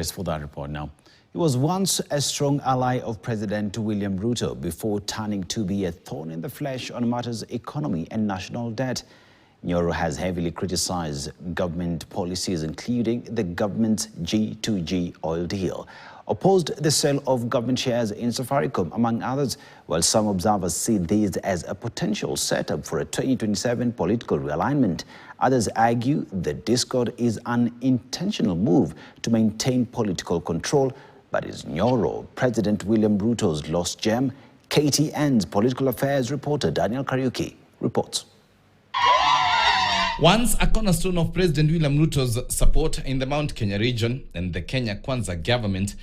For that report now. He was once a strong ally of President William Ruto before turning to be a thorn in the flesh on matters economy and national debt. Nyoro has heavily criticized government policies, including the government's G2G oil deal, opposed the sale of government shares in Safaricom, among others, while some observers see this as a potential setup for a 2027 political realignment. Others argue the discord is an intentional move to maintain political control, but is Nyoro President William Ruto's lost gem? KTN's political affairs reporter Daniel Kariuki reports. Once a cornerstone of President William Ruto's support in the Mount Kenya region and the Kenya Kwanza government,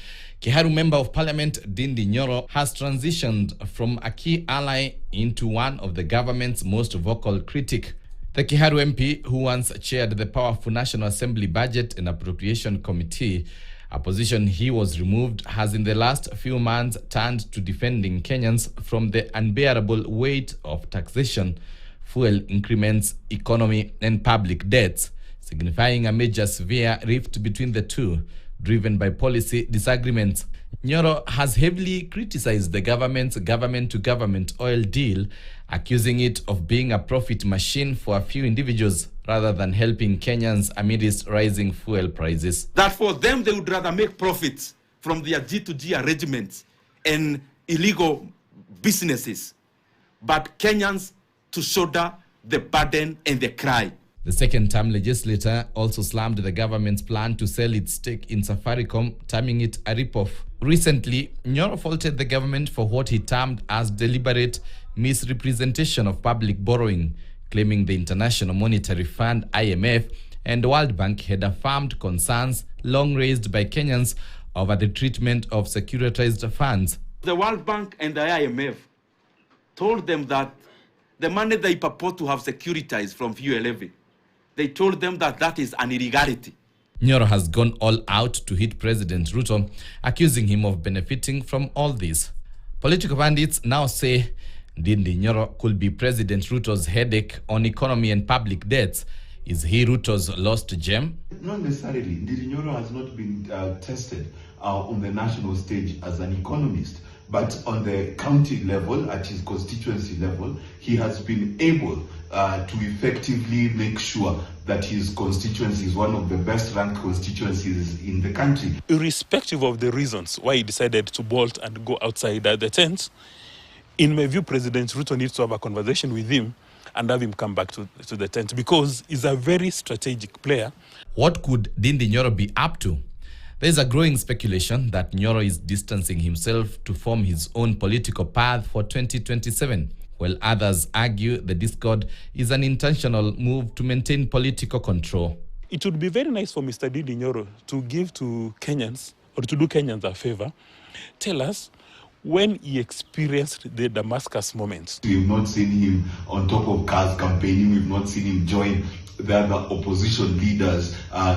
Kiharu Member of Parliament Ndindi Nyoro has transitioned from a key ally into one of the government's most vocal critic. The Kiharu MP, who once chaired the powerful National Assembly Budget and Appropriation Committee, a position he was removed, has in the last few months turned to defending Kenyans from the unbearable weight of taxation, fuel increments, economy and public debts, signifying a major severe rift between the two, driven by policy disagreements. Nyoro has heavily criticized the government's government-to-government oil deal, accusing it of being a profit machine for a few individuals rather than helping Kenyans amidst rising fuel prices. That for them, they would rather make profits from their G2G arrangements and illegal businesses, but Kenyans to shoulder the burden and the cry. The second-term legislator also slammed the government's plan to sell its stake in Safaricom, terming it a rip-off. Recently, Nyoro faulted the government for what he termed as deliberate misrepresentation of public borrowing, claiming the International Monetary Fund (IMF) and the World Bank had affirmed concerns long raised by Kenyans over the treatment of securitized funds. The World Bank and the IMF told them that the money they purport to have securitized from fuel levy, they told them that that is an illegality. Nyoro has gone all out to hit President Ruto, accusing him of benefiting from all this. Political pundits now say Ndindi Nyoro could be President Ruto's headache on economy and public debts. Is he Ruto's lost gem? Not necessarily. Ndindi Nyoro has not been tested on the national stage as an economist. But on the county level, at his constituency level, he has been able to effectively make sure that his constituency is one of the best-ranked constituencies in the country. Irrespective of the reasons why he decided to bolt and go outside the tent, in my view, President Ruto needs to have a conversation with him and have him come back to the tent, because he's a very strategic player. What could Ndindi Nyoro be up to? There is a growing speculation that Nyoro is distancing himself to form his own political path for 2027, while others argue the discord is an intentional move to maintain political control. It would be very nice for Mr. Ndindi Nyoro to give to Kenyans, or to do Kenyans a favor, tell us when he experienced the Damascus moment. We've not seen him on top of cars campaigning. We've not seen him join the other opposition leaders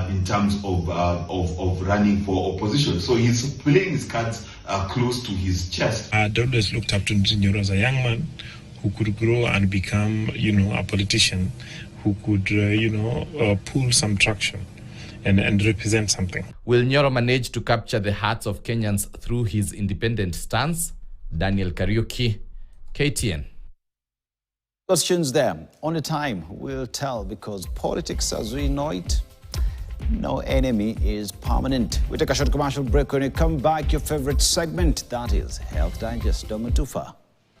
in terms of running for opposition. So he's playing his cards close to his chest. I'd always looked up to Nyoro as a young man who could grow and become, a politician who could, pull some traction and represent something. Will Nyoro manage to capture the hearts of Kenyans through his independent stance? Daniel Kariuki, KTN. Questions there. Only time will tell, because politics as we know it, no enemy is permanent. We take a short commercial break. When you come back, your favorite segment, that is Health Digest. Don't go too far.